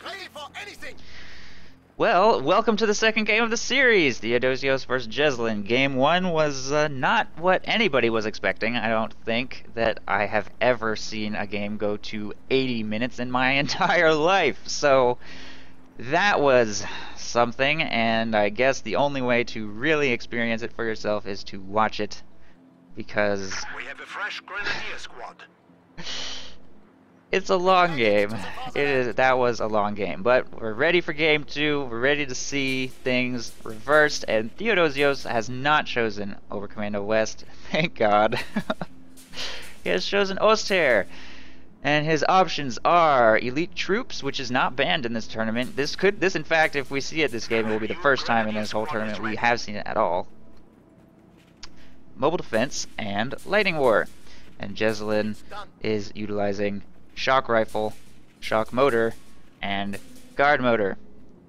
Ready for anything. Well, welcome to the second game of the series, Theodosios versus Jesulin. Game 1 was not what anybody was expecting. I don't think that I have ever seen a game go to 80 minutes in my entire life. So that was something, and I guess the only way to really experience it for yourself is to watch it, because We have a fresh grenadier squad. it's a long game. That was a long game, but we're ready for game 2. We're ready to see things reversed, and Theodosios has not chosen Oberkommando West. Thank God. He has chosen Oster, and his options are elite troops, which is not banned in this tournament. This in fact, if we see it this game, it will be the first time in this whole tournament we have seen it at all. Mobile defense and lightning war, and Jesulin is utilizing shock rifle, shock motor, and guard motor.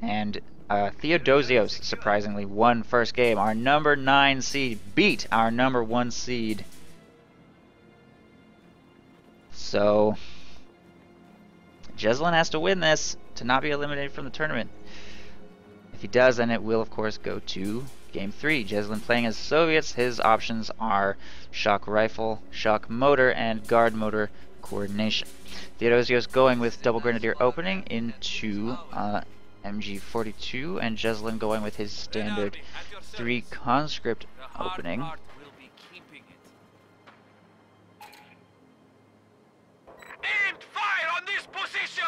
And Theodosios surprisingly won first game. Our number 9 seed beat our number 1 seed. So Jesulin has to win this to not be eliminated from the tournament. If he does, then it will of course go to game 3. Jesulin playing as Soviets. His options are shock rifle, shock motor, and guard motor coordination. Theodosios going with double grenadier opening into MG42, and Jesulin going with his standard 3 conscript opening. Aim fire on this position.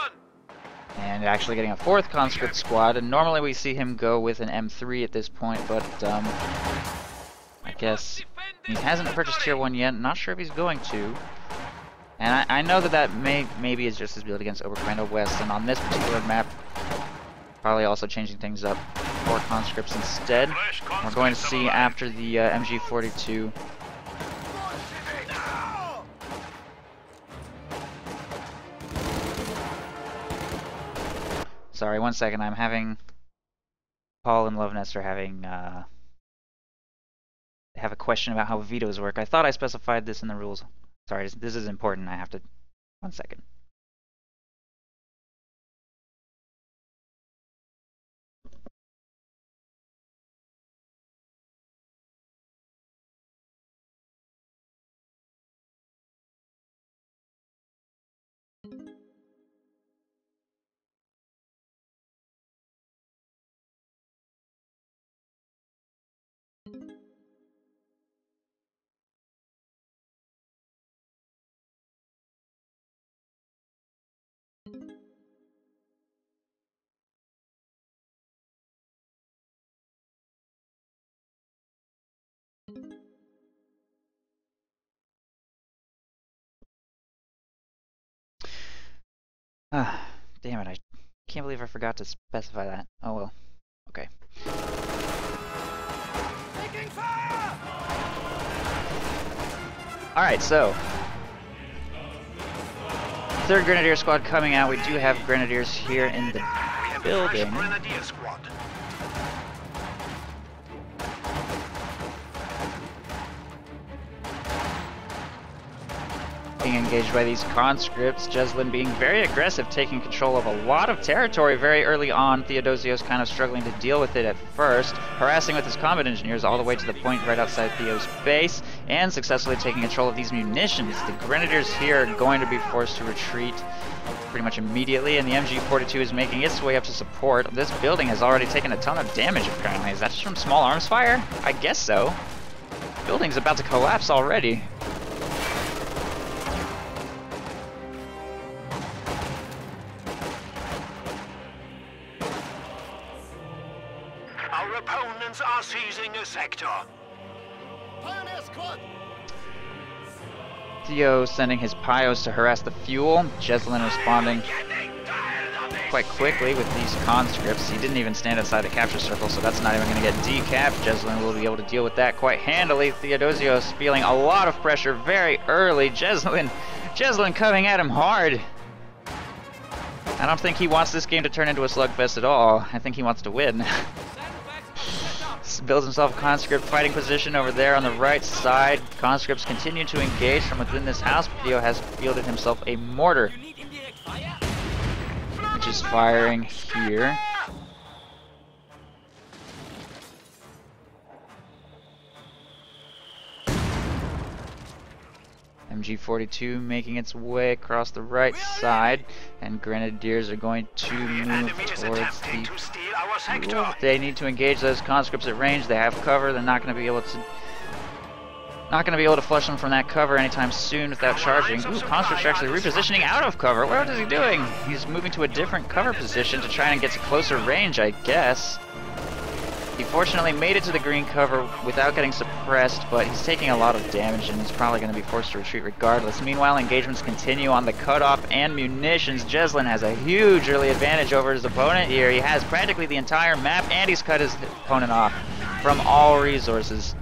And actually getting a 4th conscript squad, and normally we see him go with an M3 at this point, but I guess he hasn't purchased tier 1 yet. Not sure if he's going to. And I know that maybe is just his build against Oberkommando West, and on this particular map, probably also changing things up. 4 conscripts instead. We're going to see after the MG42. Sorry, 1 second. I'm having Paul and Loveness are having have a question about how vetoes work. I thought I specified this in the rules. Sorry, this is important. I have to. 1 second. Ah, damn it, I can't believe I forgot to specify that. Oh well. Okay. Taking fire. Alright, so 3rd Grenadier Squad coming out. We do have Grenadiers here in the building. Grenadier squad. Being engaged by these conscripts, Jesulin being very aggressive, taking control of a lot of territory very early on. Theodosios kind of struggling to deal with it at first, harassing with his combat engineers all the way to the point right outside Theo's base, and successfully taking control of these munitions. The Grenadiers here are going to be forced to retreat pretty much immediately, and the MG42 is making its way up to support. This building has already taken a ton of damage apparently. Is that just from small arms fire? I guess so. The building's about to collapse already. Our opponents are seizing a sector. Pioneer squad. Theo sending his Pios to harass the fuel. Jesulin responding quite quickly with these conscripts. He didn't even stand outside the capture circle, so that's not even going to get decapped. Jesulin will be able to deal with that quite handily. Theodosios feeling a lot of pressure very early. Jesulin coming at him hard. I don't think he wants this game to turn into a slugfest at all. I think he wants to win. Builds himself a conscript fighting position over there on the right side. Conscripts continue to engage from within this house. Theo has fielded himself a mortar. just firing here. MG42 making its way across the right side, and Grenadiers are going to move towards the fuel. They need to engage those conscripts at range. They have cover. They're not going to be able to flush them from that cover anytime soon without charging. Ooh, conscripts are actually repositioning out of cover. What is he doing? He's moving to a different cover position to try and get to closer range, I guess. He fortunately made it to the green cover without getting suppressed, but he's taking a lot of damage and he's probably going to be forced to retreat regardless. Meanwhile, engagements continue on the cutoff and munitions. Jesulin has a huge early advantage over his opponent here. He has practically the entire map and he's cut his opponent off from all resources.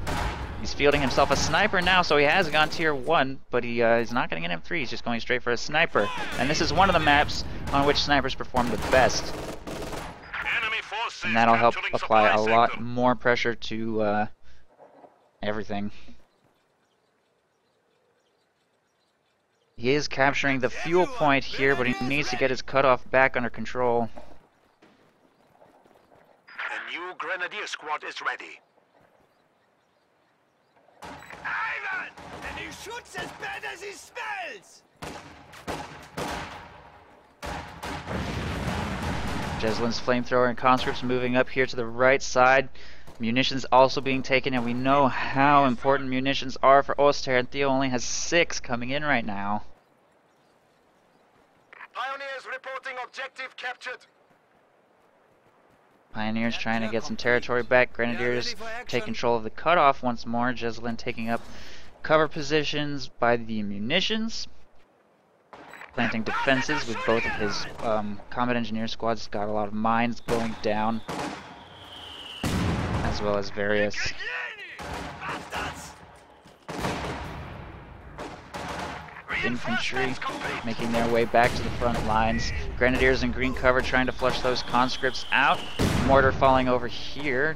He's fielding himself a sniper now, so he has gone tier 1, but he is not getting an M3. He's just going straight for a sniper. And this is one of the maps on which snipers perform the best. And that'll help apply a lot more pressure to everything. He is capturing the fuel point here, but he needs to get his cutoff back under control. The new Grenadier squad is ready. Ivan! And he shoots as bad as he smells! Jesulin's flamethrower and conscripts moving up here to the right side. Munitions also being taken, and we know how important munitions are for Oster, and Theo only has 6 coming in right now. Pioneers reporting objective captured. Pioneers trying to get some territory back. Grenadiers take control of the cutoff once more. Jesulin taking up cover positions by the munitions. Planting defenses with both of his combat engineer squads. He's got a lot of mines going down, as well as various infantry making their way back to the front lines. Grenadiers in green cover trying to flush those conscripts out. Mortar falling over here.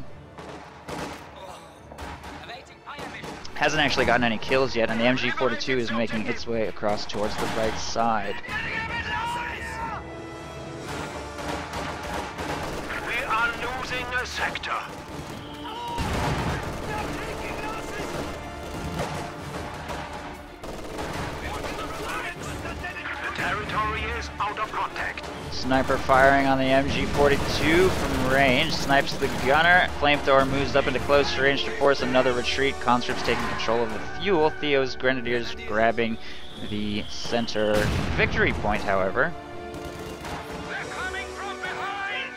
Hasn't actually gotten any kills yet, and the MG42 is making its way across towards the right side. We are losing a sector. The territory is out of contact. Sniper firing on the MG42 from range. Snipes the gunner. Flamethrower moves up into close range to force another retreat. Conscripts taking control of the fuel. Theo's Grenadiers grabbing the center victory point, however. They're coming from behind!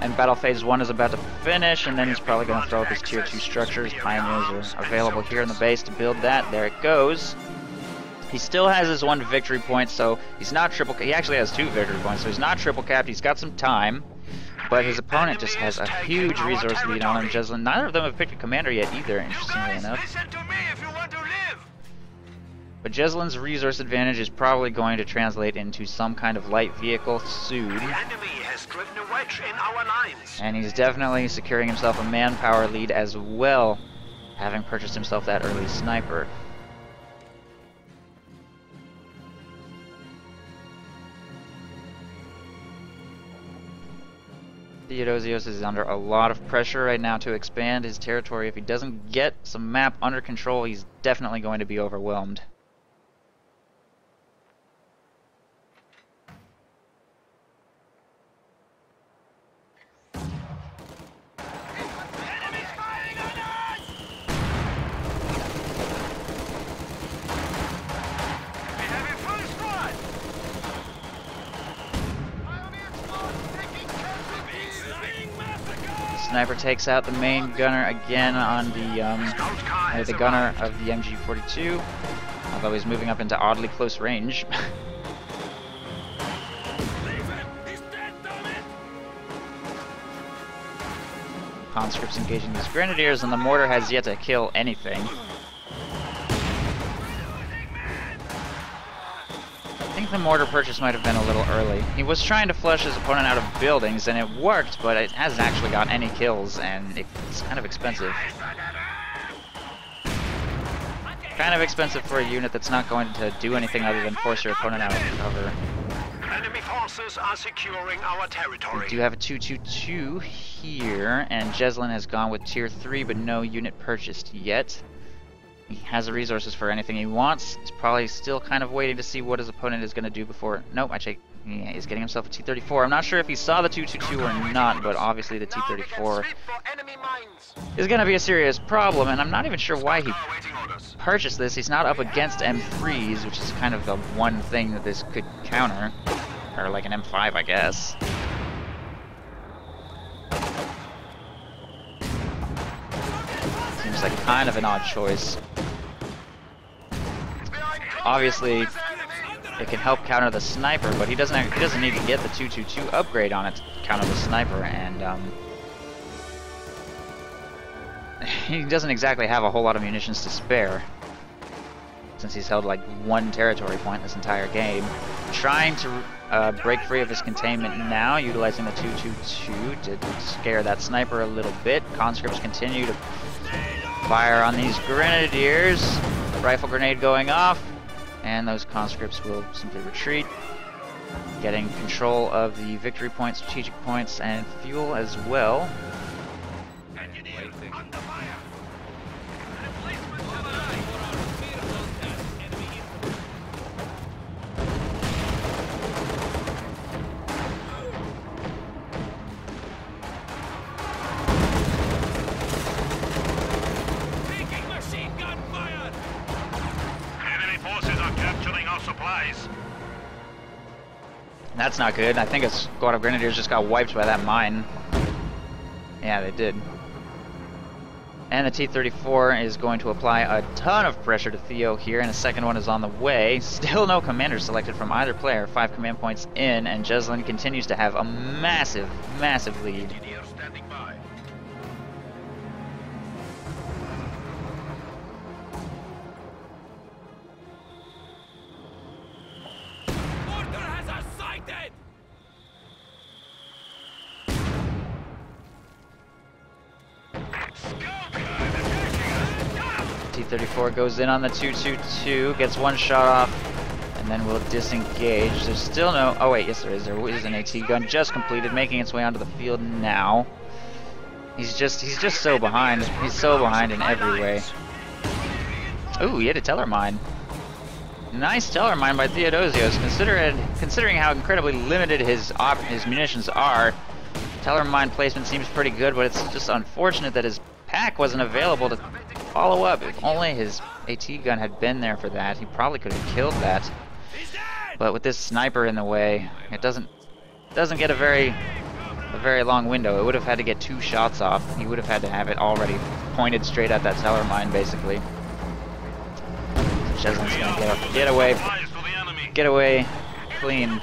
And battle phase 1 is about to finish, and then he's probably going to throw up his tier 2 structures. Pioneers are available here in the base to build that. There it goes. He still has his 1 victory point, so he's not triple. He actually has 2 victory points, so he's not triple capped. He's got some time, but his opponent just has a huge resource lead on him. Jesulin. Neither of them have picked a commander yet either, interestingly enough. Listen to me if you want to live. But Jesulin's resource advantage is probably going to translate into some kind of light vehicle soon. The enemy has driven a wedge in our lines. And he's definitely securing himself a manpower lead as well, having purchased himself that early sniper. Theodosios is under a lot of pressure right now to expand his territory. If he doesn't get some map under control, he's definitely going to be overwhelmed. Sniper takes out the main gunner again on the gunner of the MG42, although he's moving up into oddly close range. Conscripts engaging these grenadiers, and the mortar has yet to kill anything. I think the mortar purchase might have been a little early. He was trying to flush his opponent out of buildings, and it worked, but it hasn't actually got any kills, and it's kind of expensive. Kind of expensive for a unit that's not going to do anything other than force your opponent out of cover. Enemy forces are securing our territory. We do have a 222 here, and Jesulin has gone with tier 3, but no unit purchased yet. He has the resources for anything he wants. He's probably still kind of waiting to see what his opponent is going to do before... Nope, he's getting himself a T-34. I'm not sure if he saw the 222 or not, but obviously the T-34 is going to be a serious problem, and I'm not even sure why he purchased this. He's not up against M3s, which is kind of the one thing that this could counter. Or like an M5, I guess. Seems like kind of an odd choice. Obviously, it can help counter the sniper, but he doesn't need to get the 222 upgrade on it to counter the sniper, and he doesn't exactly have a whole lot of munitions to spare, since he's held like one territory point this entire game. Trying to break free of his containment now, utilizing the 222 to scare that sniper a little bit. Conscripts continue to fire on these grenadiers. Rifle grenade going off, and those conscripts will simply retreat, getting control of the victory points, strategic points, and fuel as well. That's not good. I think a squad of grenadiers just got wiped by that mine. Yeah, they did. And the T-34 is going to apply a ton of pressure to Theo here, and a second one is on the way. Still no commander selected from either player. 5 command points in, and Jesulin continues to have a massive, massive lead. T-34 goes in on the 222, gets one shot off, and then will disengage. There's still no... Oh wait, yes there is. There is an AT gun just completed, making its way onto the field now. He's just so behind. He's so behind in every way. Ooh, he hit a teller mine. Nice teller mine by Theodosios. Considering how incredibly limited his munitions are, teller mine placement seems pretty good, but it's just unfortunate that his pack wasn't available to follow up. If only his AT gun had been there for that, he probably could have killed that. But with this sniper in the way, it doesn't get a very long window. It would have had to get 2 shots off. He would have had to have it already pointed straight at that teller mine, basically. Jesulin's gonna get away clean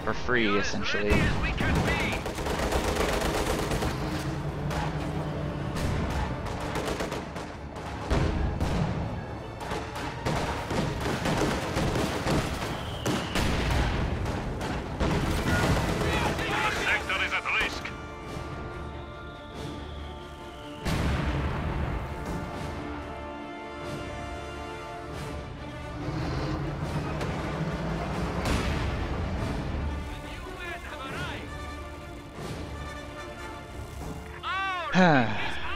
for free, essentially.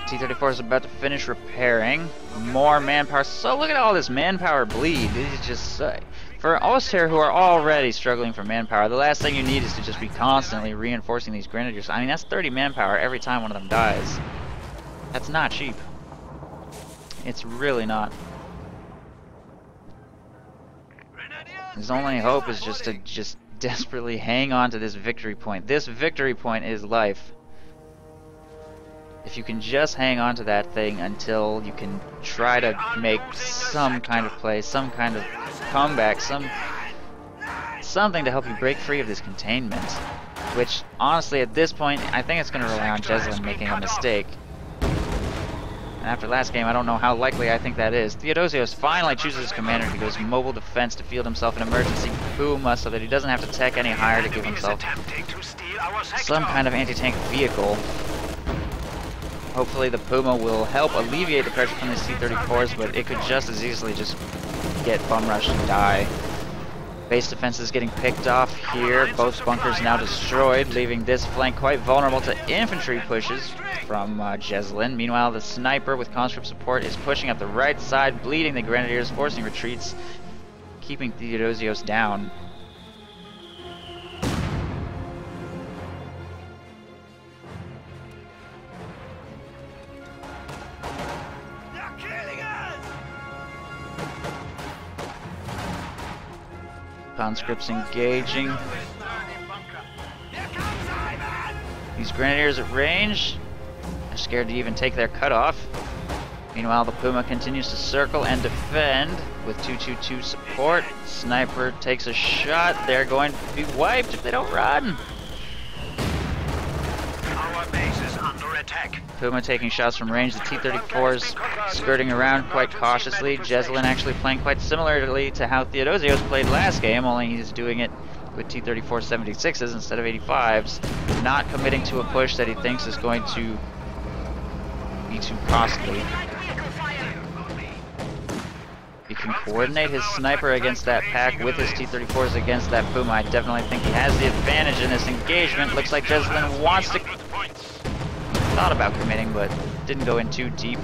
T-34 is about to finish repairing. More manpower. So look at all this manpower bleed. This is just... for us here who are already struggling for manpower, the last thing you need is to just be constantly reinforcing these grenadiers. I mean, that's 30 manpower every time one of them dies. That's not cheap. It's really not. His only hope is just to desperately hang on to this victory point. This victory point is life. If you can just hang on to that thing until you can try to make some kind of play, some kind of comeback, something to help you break free of this containment. Which, honestly, at this point, I think it's going to rely on Jesulin making a mistake. And after last game, I don't know how likely I think that is. Theodosios finally chooses his commander to go his mobile defense to field himself an emergency boom so that he doesn't have to tech any higher to give himself some kind of anti-tank vehicle. Hopefully the Puma will help alleviate the pressure from these T-34s, but it could just as easily just get bum rushed and die. Base defense is getting picked off here. Both bunkers now destroyed, leaving this flank quite vulnerable to infantry pushes from Jesulin. Meanwhile, the sniper with conscript support is pushing up the right side, bleeding the grenadiers, forcing retreats, keeping Theodosios down. Conscripts engaging. These grenadiers at range. They're scared to even take their cutoff. Meanwhile, the Puma continues to circle and defend with 222 support. Sniper takes a shot. They're going to be wiped if they don't run. Our base is under attack. Puma taking shots from range. The T-34s skirting around quite cautiously. Jesulin actually playing quite similarly to how Theodosios played last game, only he's doing it with T-34 76s instead of 85s. Not committing to a push that he thinks is going to be too costly. He can coordinate his sniper against that pack with his T-34s against that Puma. I definitely think he has the advantage in this engagement. Looks like Jesulin wants to... Thought about committing, but didn't go in too deep.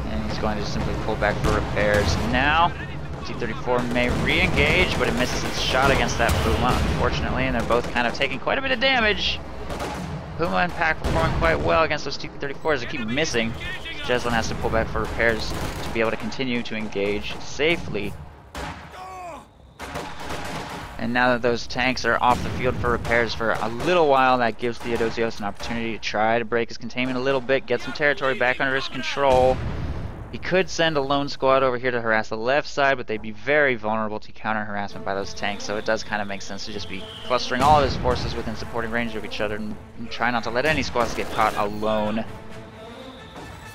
And he's going to simply pull back for repairs. Now, T-34 may re-engage, but it misses its shot against that Puma, unfortunately, and they're both kind of taking quite a bit of damage. Puma and pack performing quite well against those T-34s. They keep missing. Jesulin has to pull back for repairs to be able to continue to engage safely. And now that those tanks are off the field for repairs for a little while, that gives Theodosios an opportunity to try to break his containment a little bit, get some territory back under his control. He could send a lone squad over here to harass the left side, but they'd be very vulnerable to counter-harassment by those tanks, so it does kind of make sense to just be clustering all of his forces within supporting range of each other and try not to let any squads get caught alone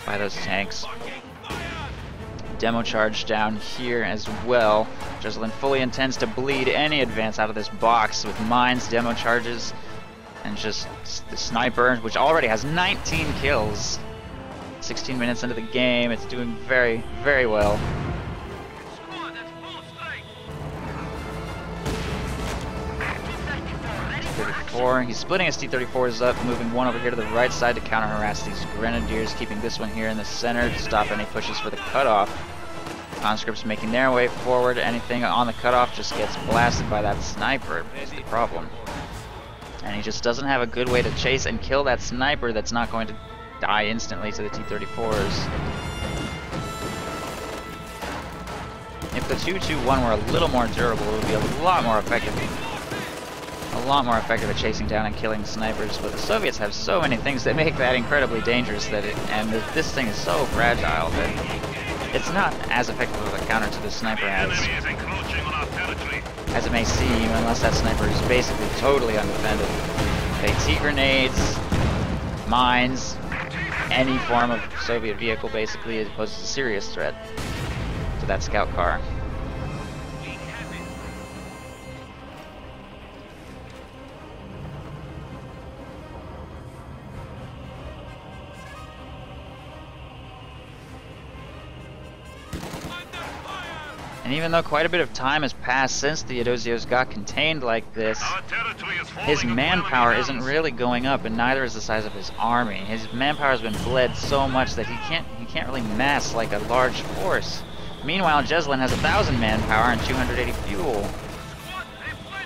by those tanks. Demo charge down here as well. Jesulin fully intends to bleed any advance out of this box with mines, demo charges, and just the sniper, which already has 19 kills. 16 minutes into the game, it's doing very, very well. T-34, he's splitting his T-34s up, moving one over here to the right side to counter-harass these grenadiers, keeping this one here in the center to stop any pushes for the cutoff. Conscripts making their way forward. Anything on the cutoff just gets blasted by that sniper, is the problem. And he just doesn't have a good way to chase and kill that sniper that's not going to die instantly to the T-34s. If the 2-2-1 were a little more durable, it would be a lot more effective. A lot more effective at chasing down and killing snipers, but the Soviets have so many things that make that incredibly dangerous that this thing is so fragile that it's not as effective of a counter to the sniper as it may seem, unless that sniper is basically totally undefended. AT grenades, mines, any form of Soviet vehicle basically poses a serious threat to that scout car. And even though quite a bit of time has passed since Theodosios got contained like this, his manpower isn't really going up, and neither is the size of his army. His manpower has been bled so much that he can't really mass like a large force. Meanwhile, Jesulin has 1,000 manpower and 280 fuel.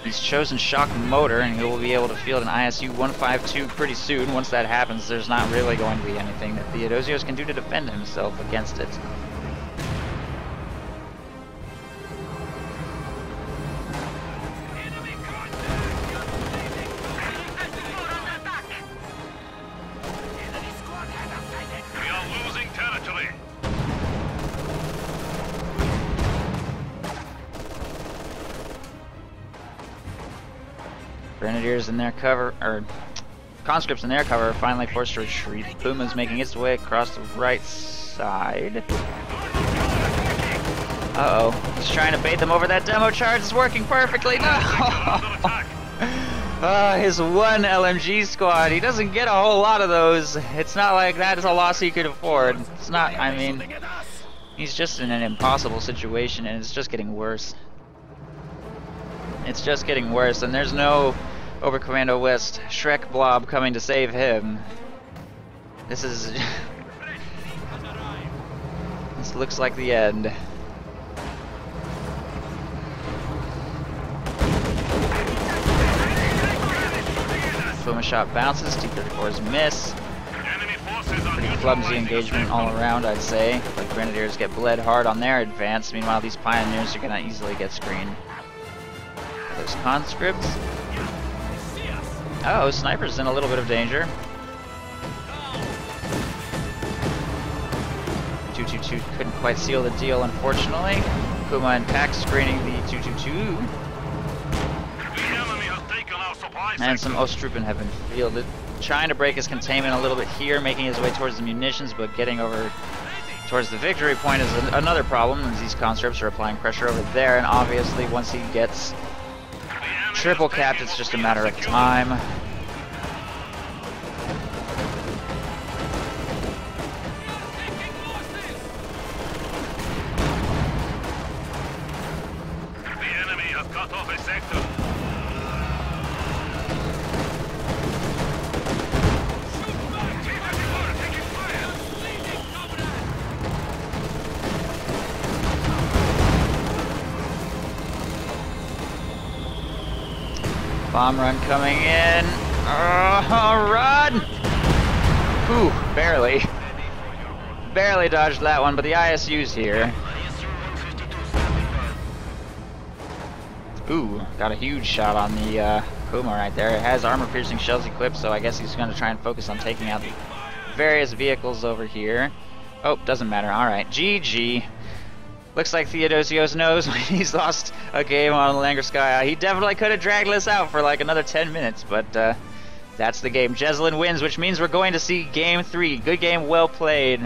He's chosen shock motor, and he will be able to field an ISU-152 pretty soon. Once that happens, there's not really going to be anything that Theodosios can do to defend himself against it. Grenadiers in their cover, or conscripts in their cover, are finally forced to retreat. Puma's making its way across the right side. Uh-oh, he's trying to bait them over that demo charge. It's working perfectly. No! His one LMG squad. He doesn't get a whole lot of those. It's not like that is a loss he could afford. It's not, I mean, he's just in an impossible situation, and it's just getting worse. It's just getting worse, and there's no Oberkommando West Shrek blob coming to save him. This is... this looks like the end. Puma shot bounces, T-34s miss. Pretty clumsy engagement all around, I'd say. But Grenadiers get bled hard on their advance. Meanwhile, these Pioneers are gonna easily get screened. Those conscripts. Oh, Sniper's in a little bit of danger. 222 couldn't quite seal the deal, unfortunately. Puma and Pack screening the 222. And some Osttruppen have been fielded. Trying to break his containment a little bit here, making his way towards the munitions, but getting over towards the victory point is another problem, as these conscripts are applying pressure over there, and obviously once he gets triple capped, it's just a matter of time. The enemy has cut off a sector. Bomb run coming in. Oh, run! Ooh, barely. Barely dodged that one, but the ISU's here. Ooh, got a huge shot on the Puma right there. It has armor-piercing shells equipped, so I guess he's going to try and focus on taking out the various vehicles over here. Oh, doesn't matter. Alright, GG. Looks like Theodosios knows when he's lost a game on Langerskaya. He definitely could have dragged this out for like another 10 minutes, but that's the game. Jesulin wins, which means we're going to see Game 3. Good game, well played.